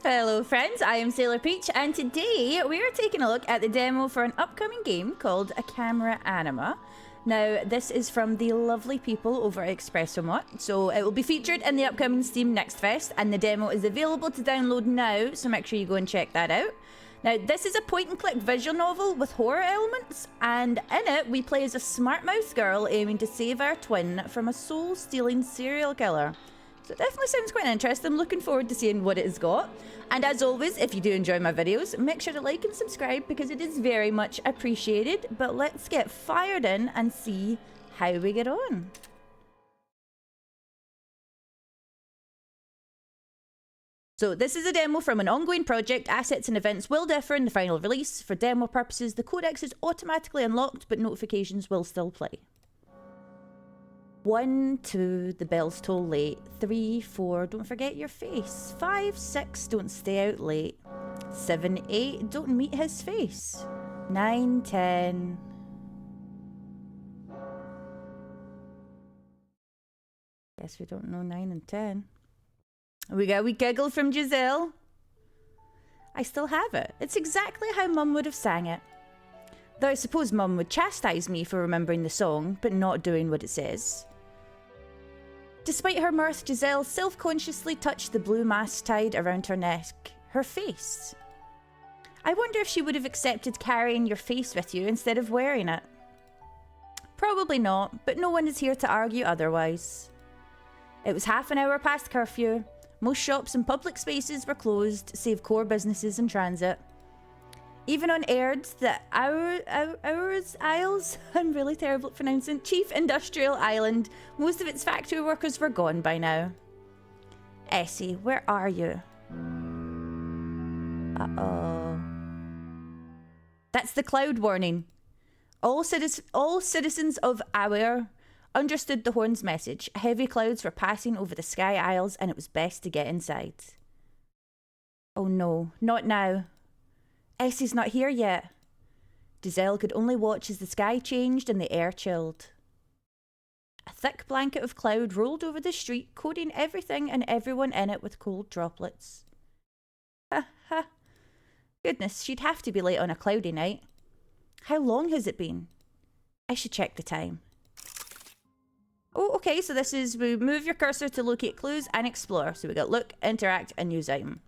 Hello friends, I am Sailor Peach and today we are taking a look at the demo for an upcoming game called Camera Anima. Now this is from the lovely people over at Espresso Mod, so it will be featured in the upcoming Steam Next Fest and the demo is available to download now, so make sure you go and check that out. Now this is a point and click visual novel with horror elements, and in it we play as a smart mouth girl aiming to save our twin from a soul stealing serial killer. So it definitely sounds quite interesting. I'm looking forward to seeing what it has got. And as always, if you do enjoy my videos, make sure to like and subscribe because it is very much appreciated. But let's get fired in and see how we get on. So this is a demo from an ongoing project. Assets and events will differ in the final release. For demo purposes, the codex is automatically unlocked, but notifications will still play. 1, 2, the bells toll late. 3, 4, don't forget your face. 5, 6, don't stay out late. 7, 8, don't meet his face. 9, 10. Guess we don't know 9 and 10. We got a wee giggle from Giselle. I still have it. It's exactly how Mum would have sang it. Though I suppose Mum would chastise me for remembering the song, but not doing what it says. Despite her mirth, Giselle self-consciously touched the blue mask tied around her neck, her face. I wonder if she would have accepted carrying your face with you instead of wearing it. Probably not, but no one is here to argue otherwise. It was half an hour past curfew. Most shops and public spaces were closed, save core businesses and transit. Even on Aird, the Awyr Isles, I'm really terrible at pronouncing, Chief Industrial Island, most of its factory workers were gone by now. Essie, where are you? Uh-oh. That's the cloud warning. All citizens of Awyr understood the horn's message. Heavy clouds were passing over the Sky Isles and it was best to get inside. Oh no, not now. Essie's not here yet. Giselle could only watch as the sky changed and the air chilled. A thick blanket of cloud rolled over the street, coating everything and everyone in it with cold droplets. Ha ha. Goodness, she'd have to be late on a cloudy night. How long has it been? I should check the time. Oh, okay, so this is, we move your cursor to locate clues and explore. So we got look, interact, and use item.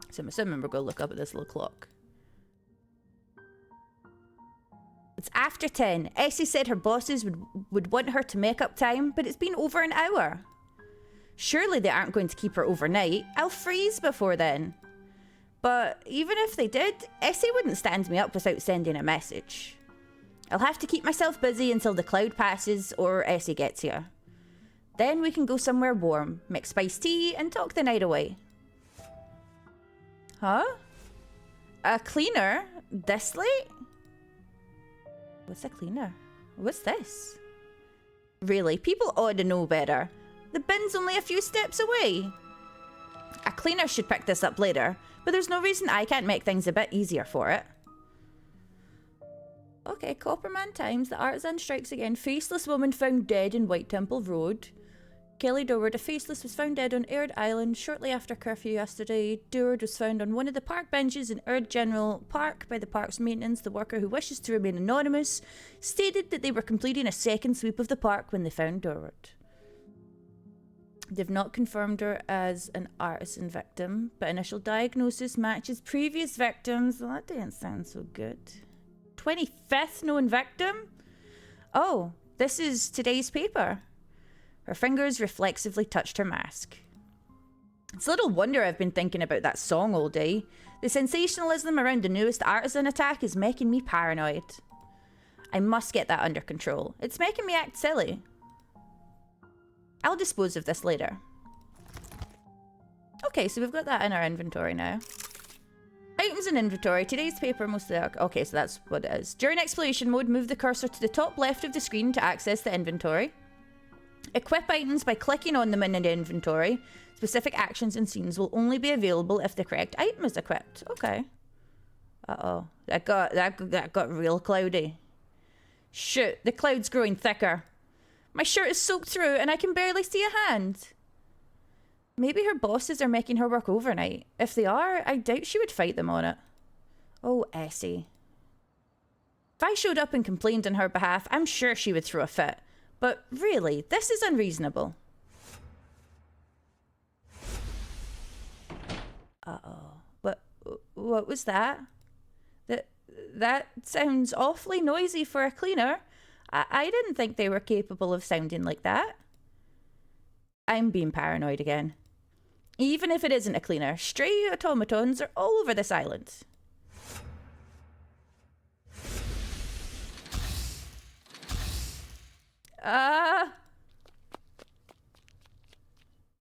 So I'm assuming we're going to look up at this little clock. It's after 10. Essie said her bosses would want her to make up time, but it's been over an hour. Surely they aren't going to keep her overnight. I'll freeze before then. But even if they did, Essie wouldn't stand me up without sending a message. I'll have to keep myself busy until the cloud passes or Essie gets here. Then we can go somewhere warm, make spiced tea, and talk the night away. Huh? A cleaner? This late? What's a cleaner? What's this? Really, people ought to know better. The bin's only a few steps away. A cleaner should pick this up later, but there's no reason I can't make things a bit easier for it. Okay, Copperman times. The Artisan strikes again. Faceless woman found dead in White Temple Road. Kelly Durward, a faceless, was found dead on Aird Island shortly after curfew yesterday. Durward was found on one of the park benches in Aird General Park by the park's maintenance. The worker, who wishes to remain anonymous, stated that they were completing a second sweep of the park when they found Durward. They've not confirmed her as an artisan victim, but initial diagnosis matches previous victims. Well, that didn't sound so good. 25th known victim? Oh, this is today's paper. Her fingers reflexively touched her mask. It's little wonder I've been thinking about that song all day. The sensationalism around the newest Artisan attack is making me paranoid. I must get that under control. It's making me act silly. I'll dispose of this later. Okay, so we've got that in our inventory now. Items in inventory. Today's paper mostly... Okay, so that's what it is. During exploration mode, move the cursor to the top left of the screen to access the inventory. Equip items by clicking on them in the inventory. Specific actions and scenes will only be available if the correct item is equipped. Okay. Uh-oh. That got real cloudy. Shoot, the cloud's growing thicker. My shirt is soaked through and I can barely see a hand. Maybe her bosses are making her work overnight. If they are, I doubt she would fight them on it. Oh, Essie. If I showed up and complained on her behalf, I'm sure she would throw a fit. But really, this is unreasonable. Uh-oh. What was that? That sounds awfully noisy for a cleaner. I didn't think they were capable of sounding like that. I'm being paranoid again. Even if it isn't a cleaner, stray automatons are all over this island.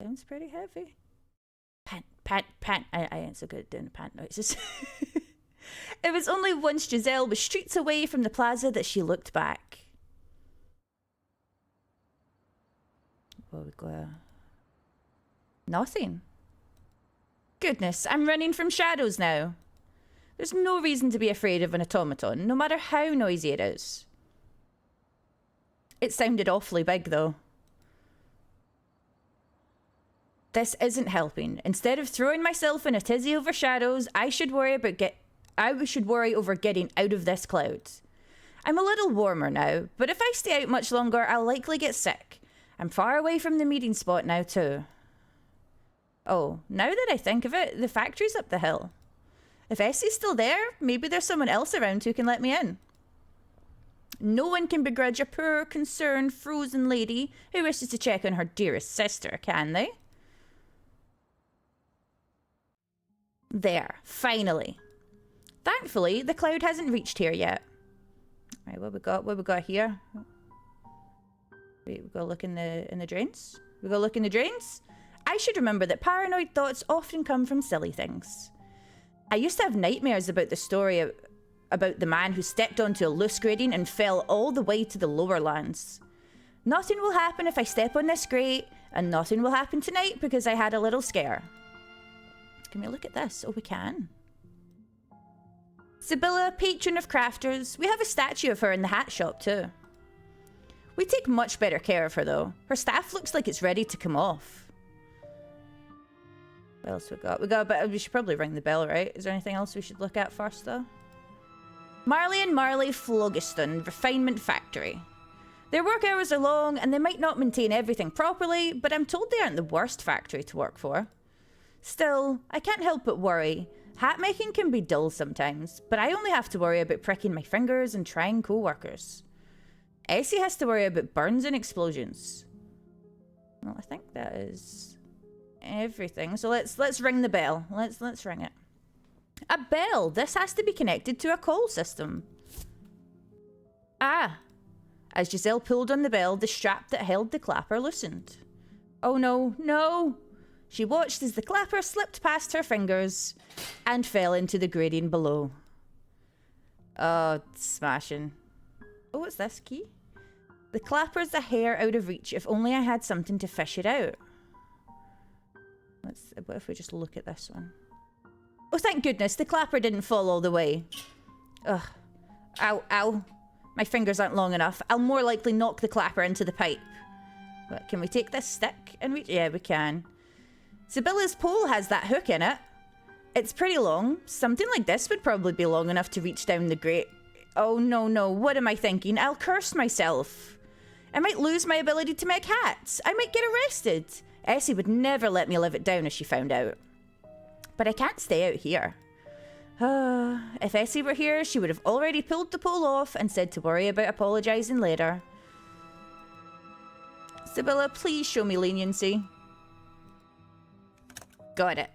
Sounds pretty heavy. Pant. I ain't so good at doing the pant noises. It was only once Giselle was streets away from the plaza that she looked back. What we got? Nothing. Goodness, I'm running from shadows now. There's no reason to be afraid of an automaton, no matter how noisy it is. It sounded awfully big, though. This isn't helping. Instead of throwing myself in a tizzy over shadows, I should worry over getting out of this cloud. I'm a little warmer now, but if I stay out much longer, I'll likely get sick. I'm far away from the meeting spot now, too. Oh, now that I think of it, the factory's up the hill. If Essie's still there, maybe there's someone else around who can let me in. No one can begrudge a poor, concerned, frozen lady who wishes to check on her dearest sister, can they? There, finally. Thankfully, the cloud hasn't reached here yet. Right, what we got here? Wait, we gotta look in the drains? We gotta look in the drains? I should remember that paranoid thoughts often come from silly things. I used to have nightmares about the story about the man who stepped onto a loose grading and fell all the way to the lower lands. Nothing will happen if I step on this grate, and nothing will happen tonight because I had a little scare. Can we look at this? Oh, we can. Sibylla, patron of crafters. We have a statue of her in the hat shop too. We take much better care of her though. Her staff looks like it's ready to come off. What else we got? We should probably ring the bell, right? Is there anything else we should look at first though? Marley and Marley Phlogiston Refinement Factory. Their work hours are long and they might not maintain everything properly, but I'm told they aren't the worst factory to work for. Still, I can't help but worry. Hat making can be dull sometimes, but I only have to worry about pricking my fingers and trying co-workers. Essie has to worry about burns and explosions. Well, I think that is everything. So let's ring the bell. Let's ring it. A bell. This has to be connected to a call system. Ah. As Giselle pulled on the bell, the strap that held the clapper loosened. Oh no, no. She watched as the clapper slipped past her fingers and fell into the grading below. Oh, smashing. Oh, what's this key? The clapper's a hair out of reach. If only I had something to fish it out. What if we just look at this one? Oh, thank goodness, the clapper didn't fall all the way. Ugh. Ow, ow. My fingers aren't long enough. I'll more likely knock the clapper into the pipe. But can we take this stick and reach? Yeah, we can. Sibylla's pole has that hook in it. It's pretty long. Something like this would probably be long enough to reach down the grate. Oh, no, no. What am I thinking? I'll curse myself. I might lose my ability to make hats. I might get arrested. Essie would never let me live it down if she found out. But I can't stay out here. If Essie were here, she would have already pulled the pole off and said to worry about apologising later. Sibylla, please show me leniency. Got it.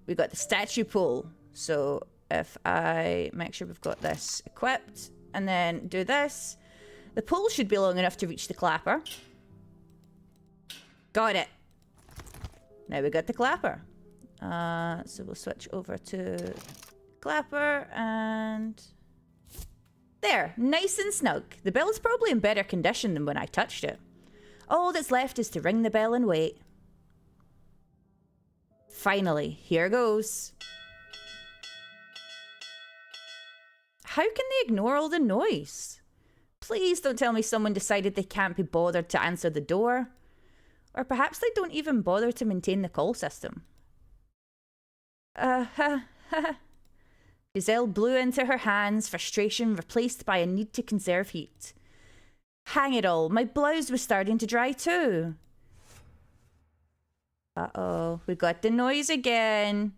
We got the statue pole. So if I make sure we've got this equipped and then do this, the pole should be long enough to reach the clapper. Got it. Now we got the clapper. So we'll switch over to clapper and there, nice and snug. The bell's probably in better condition than when I touched it. All that's left is to ring the bell and wait. Finally, here goes. How can they ignore all the noise? Please don't tell me someone decided they can't be bothered to answer the door. Or perhaps they don't even bother to maintain the call system. Giselle blew into her hands, frustration replaced by a need to conserve heat. Hang it all, my blouse was starting to dry too. Uh-oh, we got the noise again.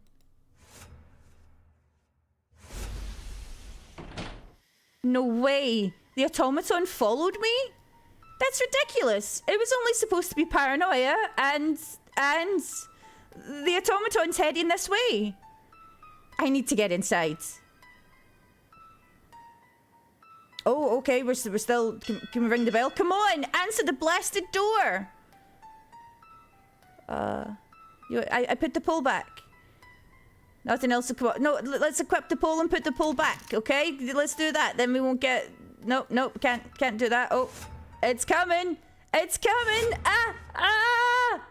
No way! The automaton followed me? That's ridiculous! It was only supposed to be paranoia, and the automaton's heading this way. I need to get inside. Oh, okay, we're still... Can we ring the bell? Come on! Answer the blasted door! I put the pole back. Nothing else to come up. No, let's equip the pole and put the pole back, okay? Let's do that. Then we won't get... Nope, can't do that. Oh, it's coming! It's coming! Ah!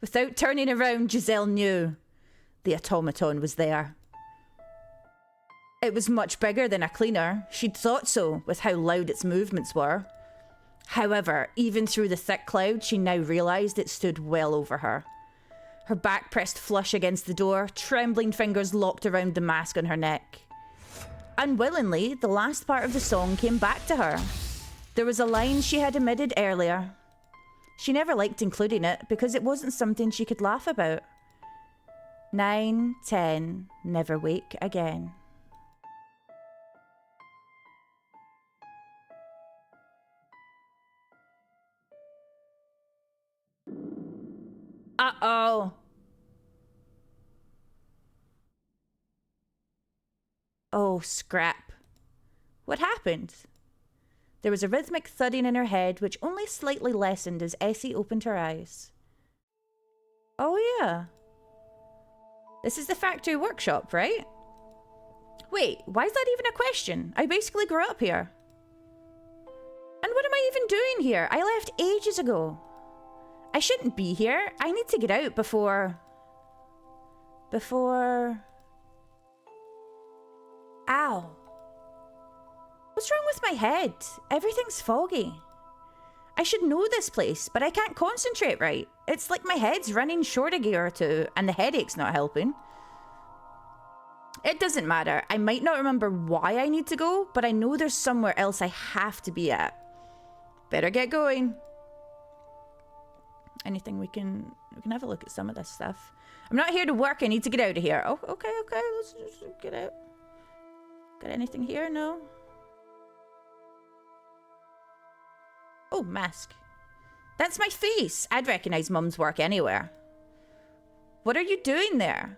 Without turning around, Giselle knew the automaton was there. It was much bigger than a cleaner. She'd thought so, with how loud its movements were. However, even through the thick cloud, she now realised it stood well over her. Her back pressed flush against the door, trembling fingers locked around the mask on her neck. Unwillingly, the last part of the song came back to her. There was a line she had omitted earlier. She never liked including it because it wasn't something she could laugh about. 9, 10, never wake again. Uh-oh. Oh, scrap. What happened? There was a rhythmic thudding in her head, which only slightly lessened as Essie opened her eyes. Oh, yeah. This is the factory workshop, right? Wait, why is that even a question? I basically grew up here. And what am I even doing here? I left ages ago. I shouldn't be here. I need to get out before... Ow. What's wrong with my head? Everything's foggy. I should know this place, but I can't concentrate right. It's like my head's running short a gear or two, and the headache's not helping. It doesn't matter. I might not remember why I need to go, but I know there's somewhere else I have to be at. Better get going. Anything we can have a look at some of this stuff. I'm not here to work. I need to get out of here. Oh, okay. Let's just get out. Got anything here? No. Oh, mask. That's my face. I'd recognize Mum's work anywhere. What are you doing there?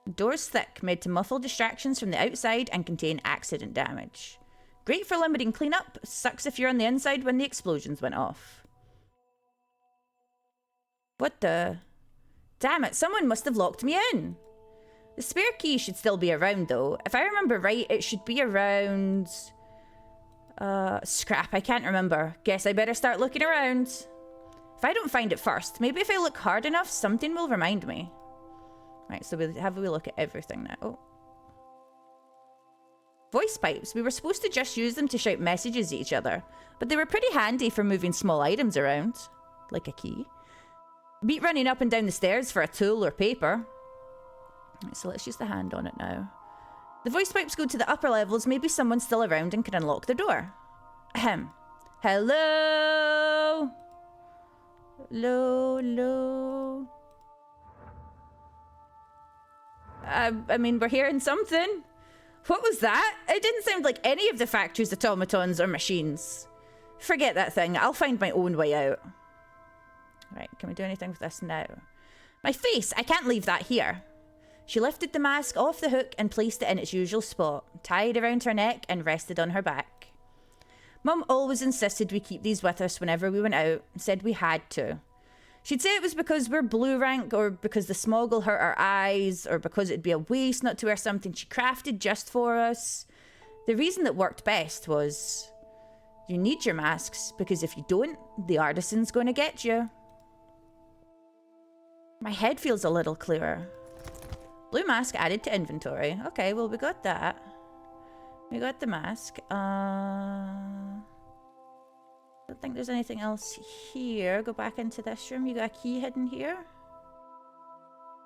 The door's thick, made to muffle distractions from the outside and contain accident damage. Great for limiting cleanup. Sucks if you're on the inside when the explosions went off. What the... Damn it, someone must have locked me in. The spare key should still be around though. If I remember right, it should be around... Scrap, I can't remember. Guess I better start looking around. If I don't find it first, maybe if I look hard enough, something will remind me. Right, so we'll have a look at everything now. Oh. Voice pipes. We were supposed to just use them to shout messages at each other, but they were pretty handy for moving small items around. Like a key. Beat running up and down the stairs for a tool or paper. Right, so let's use the hand on it now. The voice pipes go to the upper levels. Maybe someone's still around and can unlock the door. Ahem. Hello? Hello? I mean, we're hearing something. What was that? It didn't sound like any of the factory's automatons or machines. Forget that thing. I'll find my own way out. Right, can we do anything with this now? My face! I can't leave that here. She lifted the mask off the hook and placed it in its usual spot, tied around her neck and rested on her back. Mum always insisted we keep these with us whenever we went out, said we had to. She'd say it was because we're blue rank, or because the smog will hurt our eyes, or because it'd be a waste not to wear something she crafted just for us. The reason that worked best was, you need your masks, because if you don't, the artisan's going to get you. My head feels a little clearer. Blue mask added to inventory. Okay, well, we got that. We got the mask. think there's anything else here. Go back into this room. You got a key hidden here?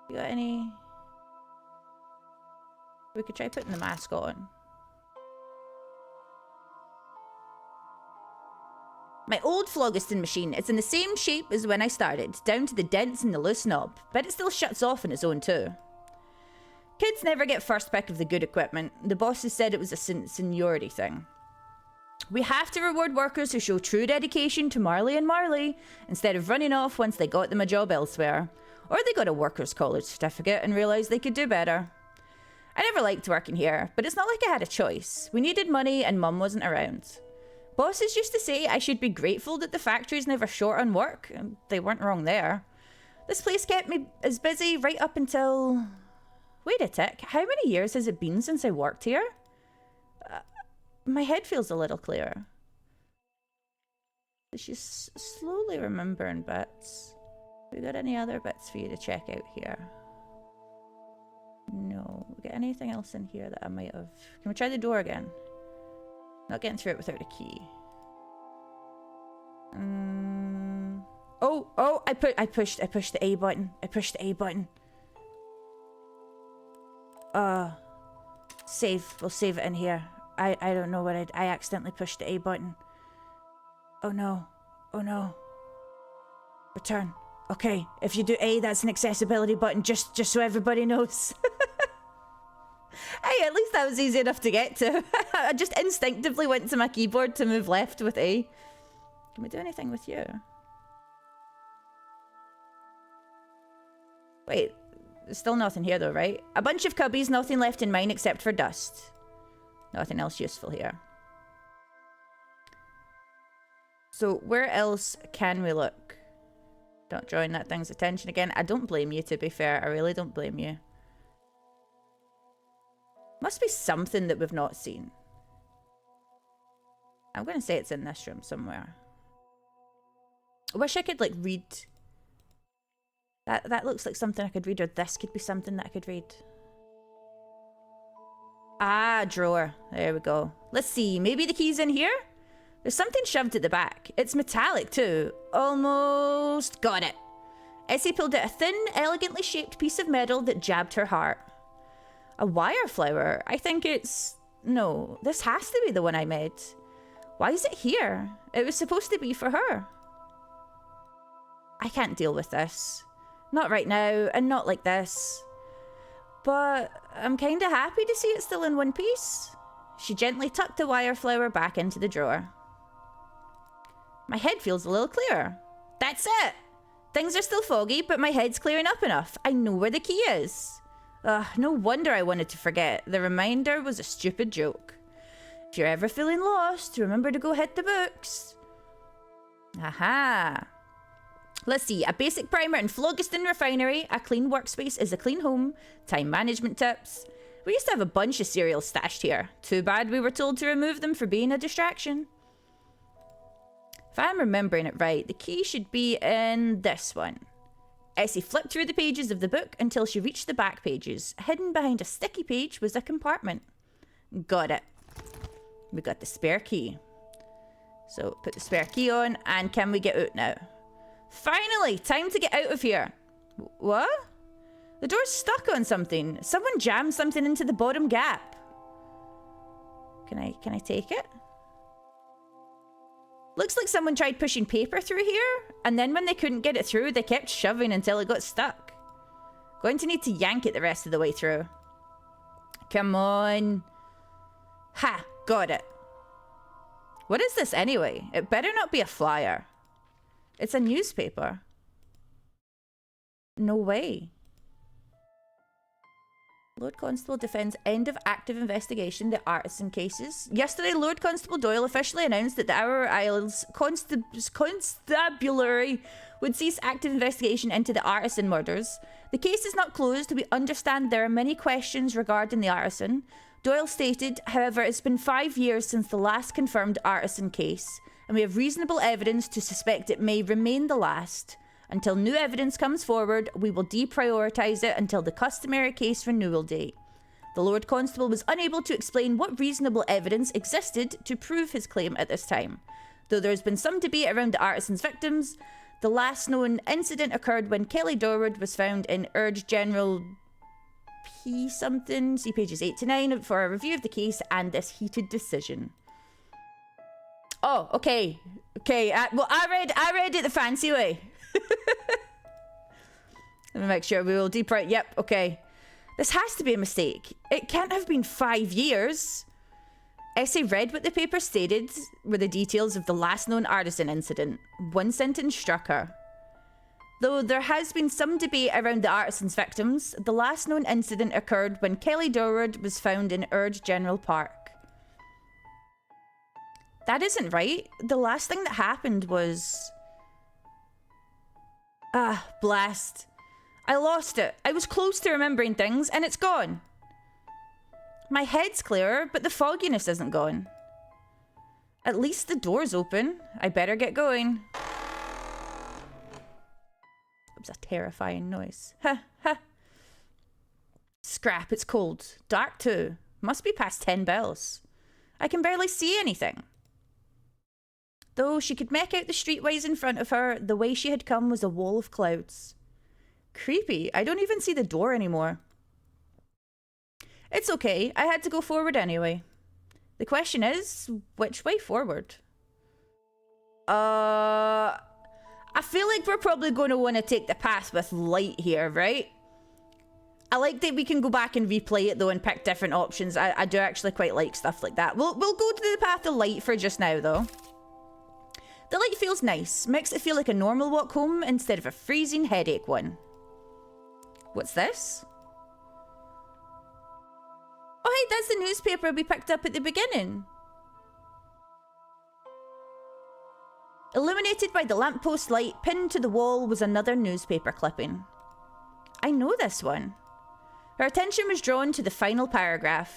You got any... We could try putting the mask on. My old phlogiston machine is in the same shape as when I started, down to the dents and the loose knob, but it still shuts off on its own too. Kids never get first pick of the good equipment. The bosses said it was a seniority thing. We have to reward workers who show true dedication to Marley and Marley, instead of running off once they got them a job elsewhere. Or they got a workers' college certificate and realised they could do better. I never liked working here, but it's not like I had a choice. We needed money and Mum wasn't around. Bosses used to say I should be grateful that the factory's never short on work, and they weren't wrong there. This place kept me as busy right up until... Wait a tick, how many years has it been since I worked here? My head feels a little clearer. She's slowly remembering bits. We got any other bits for you to check out here? No. We got anything else in here that I might have... Can we try the door again? Not getting through it without a key. Oh! I pushed the A button. I pushed the A button. Save. We'll save it in here. I don't know what I accidentally pushed the A button. Oh no. Oh no. Return. Okay, if you do A, that's an accessibility button, just so everybody knows. Hey, at least that was easy enough to get to. I just instinctively went to my keyboard to move left with A. Can we do anything with you? Wait, there's still nothing here though, right? A bunch of cubbies, nothing left in mine except for dust. Nothing else useful here. So where else can we look? Don't drawing that thing's attention again. I don't blame you, to be fair. I really don't blame you. Must be something that we've not seen. I'm going to say it's in this room somewhere. I wish I could, like, read. That looks like something I could read, or this could be something that I could read. Ah, drawer. There we go. Let's see. Maybe the key's in here? There's something shoved at the back. It's metallic, too. Almost got it. Essie pulled out a thin, elegantly shaped piece of metal that jabbed her heart. A wire flower? I think it's... No, this has to be the one I made. Why is it here? It was supposed to be for her. I can't deal with this. Not right now, and not like this. But I'm kind of happy to see it still in one piece. She gently tucked the wire flower back into the drawer. My head feels a little clearer. That's it! Things are still foggy, but my head's clearing up enough. I know where the key is. No wonder I wanted to forget. The reminder was a stupid joke. If you're ever feeling lost, remember to go hit the books. Aha! Let's see. A basic primer in Phlogiston Refinery. A clean workspace is a clean home. Time management tips. We used to have a bunch of cereals stashed here. Too bad we were told to remove them for being a distraction. If I'm remembering it right, the key should be in this one. Essie flipped through the pages of the book until she reached the back pages. Hidden behind a sticky page was a compartment. Got it. We got the spare key. So put the spare key on, and can we get out now? Finally! Time to get out of here. What? The door's stuck on something. Someone jammed something into the bottom gap. Can I take it? Looks like someone tried pushing paper through here, and then when they couldn't get it through, they kept shoving until it got stuck. Going to need to yank it the rest of the way through. Come on. Ha! Got it. What is this anyway? It better not be a flyer. It's a newspaper. No way. Lord Constable defends end of active investigation, the Artisan cases. Yesterday, Lord Constable Doyle officially announced that the Awyr Isles Constabulary would cease active investigation into the Artisan murders. The case is not closed. We understand there are many questions regarding the Artisan. Doyle stated, however, it's been 5 years since the last confirmed Artisan case, and we have reasonable evidence to suspect it may remain the last. Until new evidence comes forward, we will deprioritise it until the customary case renewal date. The Lord Constable was unable to explain what reasonable evidence existed to prove his claim at this time. Though there's been some debate around the artisan's victims, the last known incident occurred when Kelly Dorwood was found in Urge General P something, see pages 8 to 9 for a review of the case and this heated decision. Oh, okay. Okay, well, I read it the fancy way. Let me make sure we will deep right. Yep, okay. This has to be a mistake. It can't have been 5 years. Essie read what the paper stated were the details of the last known artisan incident. One sentence struck her. Though there has been some debate around the artisan's victims, the last known incident occurred when Kelly Dorwood was found in Urge General Park. That isn't right. The last thing that happened was... Ah, blast. I lost it. I was close to remembering things, and it's gone. My head's clearer, but the fogginess isn't gone. At least the door's open. I better get going. It was a terrifying noise. Ha, ha. Scrap, it's cold. Dark too. Must be past 10 bells. I can barely see anything. Though she could make out the streetways in front of her, the way she had come was a wall of clouds. Creepy. I don't even see the door anymore. It's okay. I had to go forward anyway. The question is, which way forward? I feel like we're probably going to want to take the path with light here, right? I like that we can go back and replay it though and pick different options. I do actually quite like stuff like that. We'll go to the path of light for just now though. The light feels nice. Makes it feel like a normal walk home instead of a freezing headache one. What's this? Oh, hey, that's the newspaper we picked up at the beginning. Illuminated by the lamppost light pinned to the wall was another newspaper clipping. I know this one. Her attention was drawn to the final paragraph.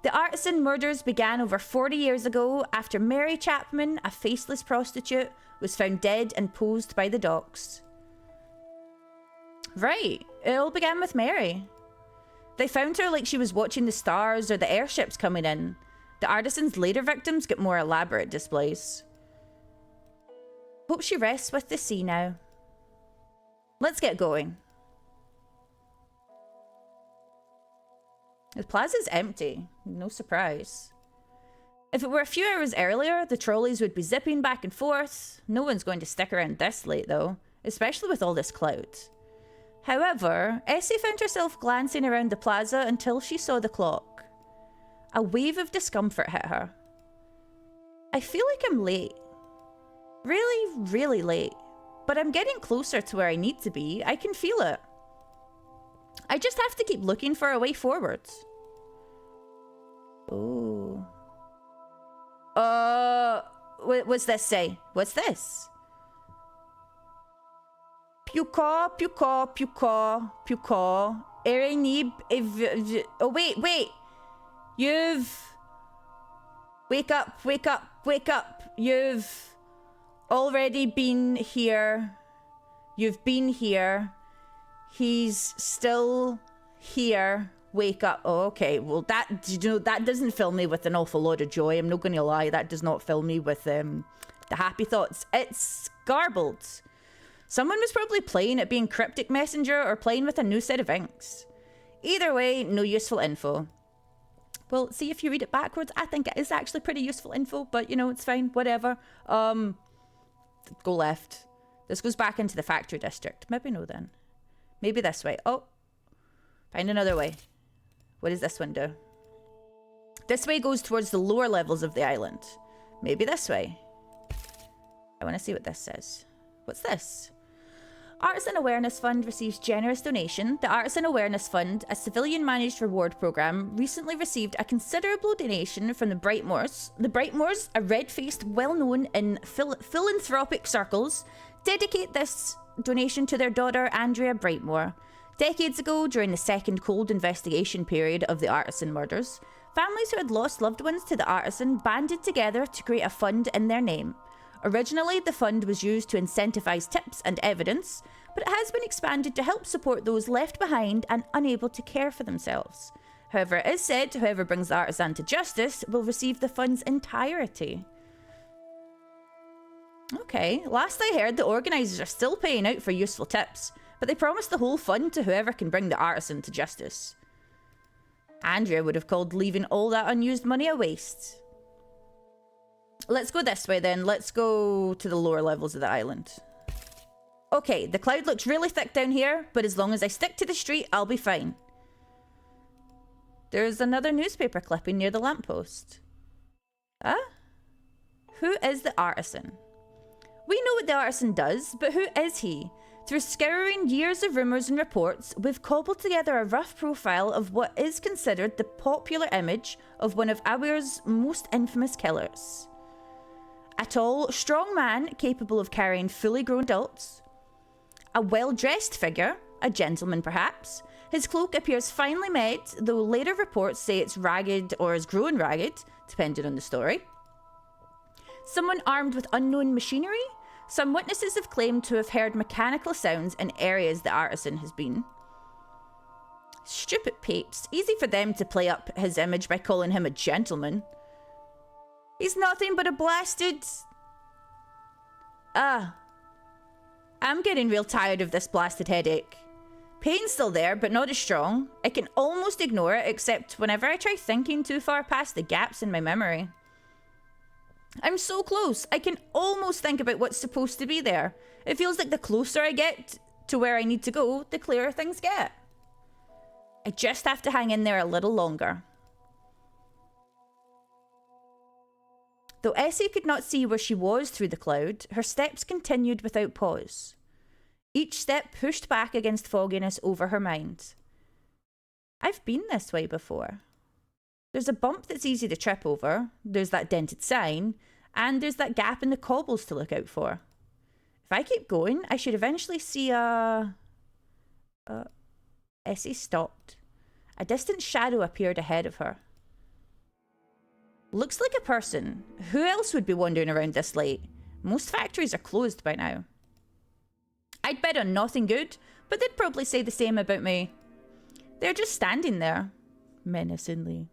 The Artisan murders began over 40 years ago after Mary Chapman, a faceless prostitute, was found dead and posed by the docks. Right, it all began with Mary. They found her like she was watching the stars or the airships coming in. The Artisan's later victims get more elaborate displays. Hope she rests with the sea now. Let's get going. The plaza's empty. No surprise. If it were a few hours earlier, the trolleys would be zipping back and forth. No one's going to stick around this late though, especially with all this cloud. However, Essie found herself glancing around the plaza until she saw the clock. A wave of discomfort hit her. I feel like I'm late. Really, really late. But I'm getting closer to where I need to be. I can feel it. I just have to keep looking for a way forward. Oh. What's this say? What's this? Puka, puka, puka, puka. Erenib, oh, wait. You've... Wake up, wake up, wake up. You've already been here. You've been here. He's still here. Wake up. Oh, okay. Well, that doesn't fill me with an awful lot of joy. I'm not going to lie. That does not fill me with the happy thoughts. It's garbled. Someone was probably playing at being Cryptic Messenger or playing with a new set of inks. Either way, no useful info. Well, see, if you read it backwards, I think it is actually pretty useful info, but, you know, it's fine. Whatever. Go left. This goes back into the factory district. Maybe no then. Maybe this way. Oh. Find another way. What does this one do? This way goes towards the lower levels of the island. Maybe this way. I want to see what this says. What's this? Artisan Awareness Fund receives generous donation. The Artisan Awareness Fund, a civilian-managed reward program, recently received a considerable donation from the Brightmoors. The Brightmoors, a red-faced, well-known in philanthropic circles, dedicate this donation to their daughter, Andrea Brightmore. Decades ago, during the second cold investigation period of the Artisan murders, families who had lost loved ones to the Artisan banded together to create a fund in their name. Originally, the fund was used to incentivize tips and evidence, but it has been expanded to help support those left behind and unable to care for themselves. However, it is said whoever brings the Artisan to justice will receive the fund's entirety. Okay, last I heard, the organisers are still paying out for useful tips, but they promised the whole fund to whoever can bring the artisan to justice. Andrea would have called leaving all that unused money a waste. Let's go this way then. Let's go to the lower levels of the island. Okay, the cloud looks really thick down here, but as long as I stick to the street, I'll be fine. There's another newspaper clipping near the lamppost. Huh? Who is the artisan? We know what the artisan does, but who is he? Through scouring years of rumours and reports, we've cobbled together a rough profile of what is considered the popular image of one of Awyr's most infamous killers. A tall, strong man capable of carrying fully grown adults. A well-dressed figure, a gentleman perhaps. His cloak appears finely made, though later reports say it's ragged or has grown ragged, depending on the story. Someone armed with unknown machinery? Some witnesses have claimed to have heard mechanical sounds in areas the artisan has been. Stupid papes. Easy for them to play up his image by calling him a gentleman. He's nothing but a blasted... I'm getting real tired of this blasted headache. Pain's still there, but not as strong. I can almost ignore it, except whenever I try thinking too far past the gaps in my memory. I'm so close. I can almost think about what's supposed to be there. It feels like the closer I get to where I need to go, the clearer things get. I just have to hang in there a little longer. Though Essie could not see where she was through the cloud, her steps continued without pause. Each step pushed back against fogginess over her mind. I've been this way before. There's a bump that's easy to trip over, there's that dented sign, and there's that gap in the cobbles to look out for. If I keep going, I should eventually see Essie stopped. A distant shadow appeared ahead of her. Looks like a person. Who else would be wandering around this late? Most factories are closed by now. I'd bet on nothing good, but they'd probably say the same about me. They're just standing there, menacingly.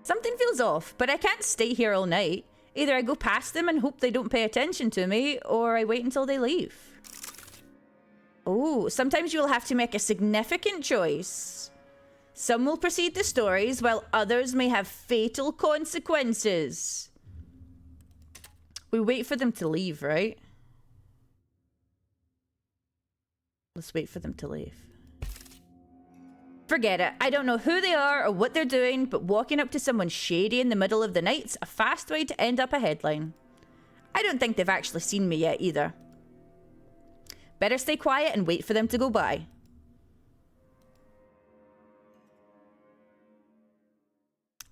Something feels off, but I can't stay here all night. Either I go past them and hope they don't pay attention to me, or I wait until they leave. Oh, sometimes you'll have to make a significant choice. Some will precede the stories, while others may have fatal consequences. We wait for them to leave, right? Let's wait for them to leave. Forget it. I don't know who they are or what they're doing, but walking up to someone shady in the middle of the night's a fast way to end up a headline. I don't think they've actually seen me yet either. Better stay quiet and wait for them to go by.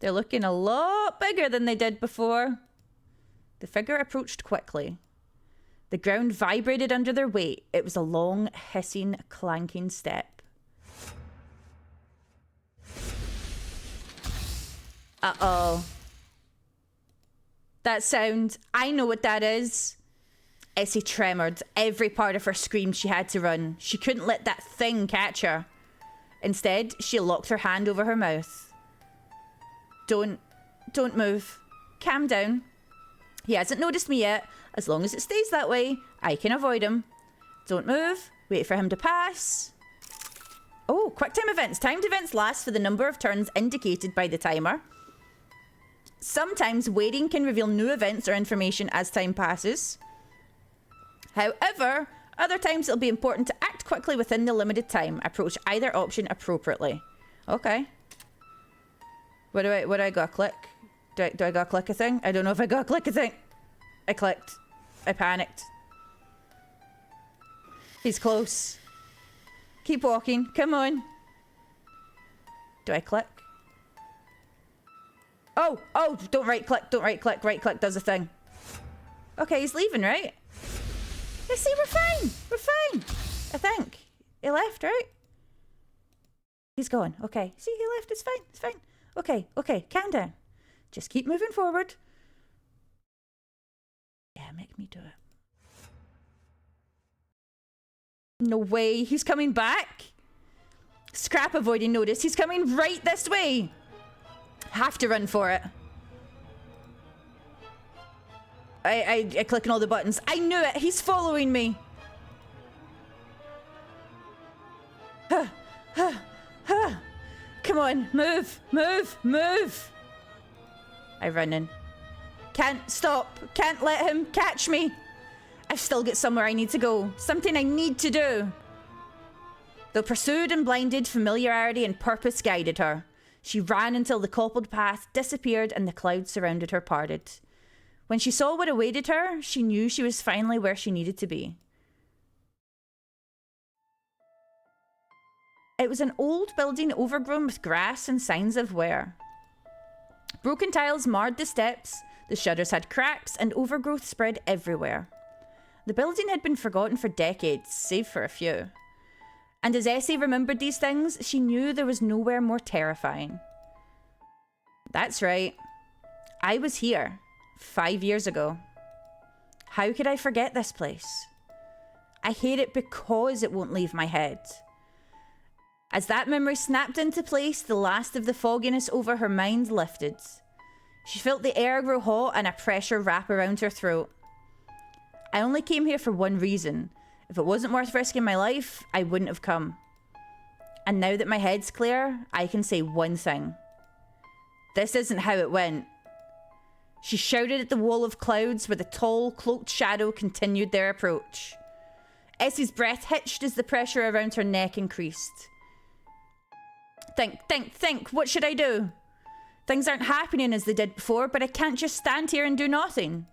They're looking a lot bigger than they did before. The figure approached quickly. The ground vibrated under their weight. It was a long, hissing, clanking step. Uh-oh. That sound, I know what that is. Essie tremored. Every part of her screamed she had to run. She couldn't let that thing catch her. Instead, she locked her hand over her mouth. Don't move. Calm down. He hasn't noticed me yet. As long as it stays that way, I can avoid him. Don't move. Wait for him to pass. Oh, quick time events. Timed events last for the number of turns indicated by the timer. Sometimes waiting can reveal new events or information as time passes. However, other times it'll be important to act quickly within the limited time. Approach either option appropriately. Okay. What do I gotta click? Do I gotta click a thing? I don't know if I gotta click a thing. I clicked. I panicked. He's close. Keep walking. Come on. Do I click? Oh, don't right click, don't right click. Right click does a thing. Okay, he's leaving, right? Yeah, see, we're fine. We're fine. I think. He left, right? He's gone. Okay. See, he left. It's fine. It's fine. Okay. Calm down. Just keep moving forward. Yeah, make me do it. No way. He's coming back. Scrap avoiding notice. He's coming right this way. Have to run for it. I click on all the buttons. I knew it. He's following me. Come on, move, move, move. I run in. Can't stop. Can't let him catch me. I've still got somewhere I need to go. Something I need to do. Though pursued and blinded, familiarity and purpose guided her. She ran until the cobbled path disappeared and the clouds surrounded her parted. When she saw what awaited her, she knew she was finally where she needed to be. It was an old building overgrown with grass and signs of wear. Broken tiles marred the steps, the shutters had cracks, and overgrowth spread everywhere. The building had been forgotten for decades, save for a few. And as Essie remembered these things, she knew there was nowhere more terrifying. That's right. I was here 5 years ago. How could I forget this place? I hate it because it won't leave my head. As that memory snapped into place, the last of the fogginess over her mind lifted. She felt the air grow hot and a pressure wrap around her throat. I only came here for one reason. If it wasn't worth risking my life, I wouldn't have come. And now that my head's clear, I can say one thing. This isn't how it went. She shouted at the wall of clouds where the tall, cloaked shadow continued their approach. Essie's breath hitched as the pressure around her neck increased. Think. What should I do? Things aren't happening as they did before, but I can't just stand here and do nothing.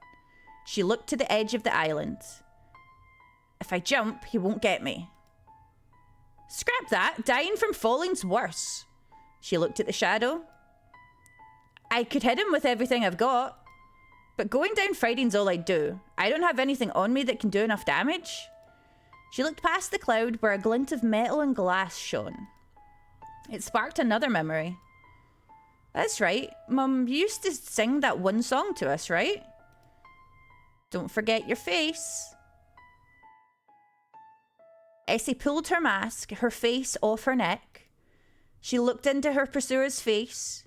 She looked to the edge of the island. If I jump, he won't get me. Scrap that. Dying from falling's worse. She looked at the shadow. I could hit him with everything I've got. But going down fighting's all I'd do. I don't have anything on me that can do enough damage. She looked past the cloud where a glint of metal and glass shone. It sparked another memory. That's right. Mum, you used to sing that one song to us, right? Don't forget your face. Essie pulled her mask, her face off her neck. She looked into her pursuer's face,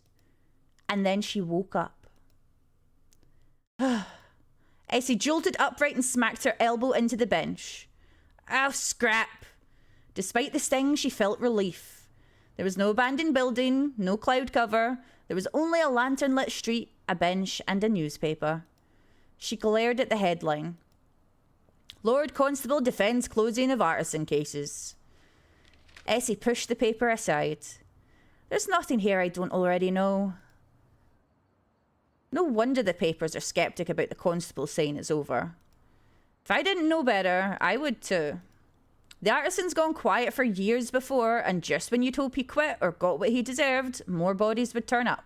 and then she woke up. Essie jolted upright and smacked her elbow into the bench. Oh, scrap. Despite the sting, she felt relief. There was no abandoned building, no cloud cover. There was only a lantern-lit street, a bench, and a newspaper. She glared at the headline. Lord Constable defends closing of Artisan cases. Essie pushed the paper aside. There's nothing here I don't already know. No wonder the papers are sceptic about the constable saying it's over. If I didn't know better, I would too. The Artisan's gone quiet for years before, and just when you'd hope he quit or got what he deserved, more bodies would turn up.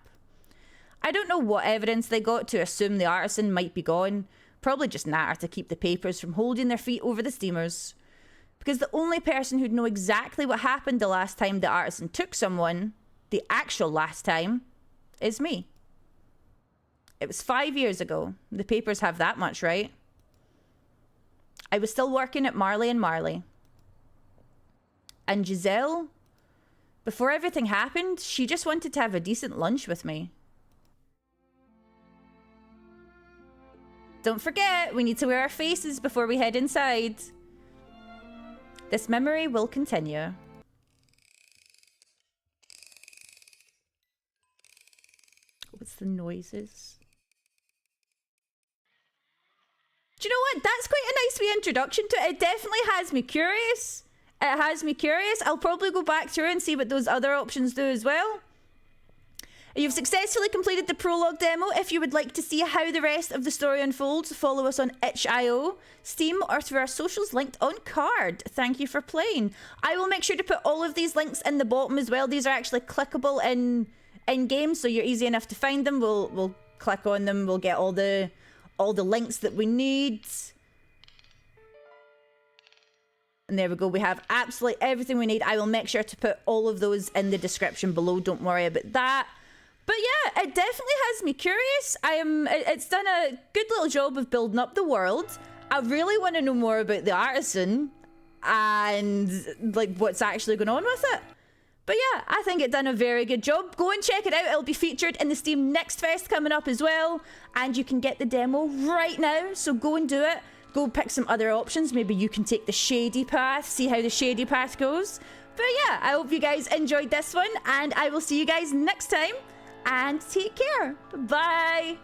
I don't know what evidence they got to assume the Artisan might be gone. Probably just natter to keep the papers from holding their feet over the steamers. Because the only person who'd know exactly what happened the last time the Artisan took someone, the actual last time, is me. It was 5 years ago. The papers have that much, right? I was still working at Marley and Marley. And Giselle, before everything happened, she just wanted to have a decent lunch with me. Don't forget, we need to wear our faces before we head inside. This memory will continue. What's the noises? Do you know what? That's quite a nice wee introduction to it. It definitely has me curious. It has me curious. I'll probably go back through and see what those other options do as well. You've successfully completed the prologue demo. If you would like to see how the rest of the story unfolds, follow us on itch.io, Steam, or through our socials linked on card. Thank you for playing. I will make sure to put all of these links in the bottom as well. These are actually clickable in game, so you're easy enough to find them. We'll click on them. We'll get all the links that we need. And there we go. We have absolutely everything we need. I will make sure to put all of those in the description below. Don't worry about that. But yeah, it definitely has me curious. It's done a good little job of building up the world. I really want to know more about the Artisan and like what's actually going on with it. But yeah, I think it done a very good job. Go and check it out. It'll be featured in the Steam Next Fest coming up as well. And you can get the demo right now. So go and do it. Go pick some other options. Maybe you can take the shady path. See how the shady path goes. But yeah, I hope you guys enjoyed this one. And I will see you guys next time. And take care. Bye.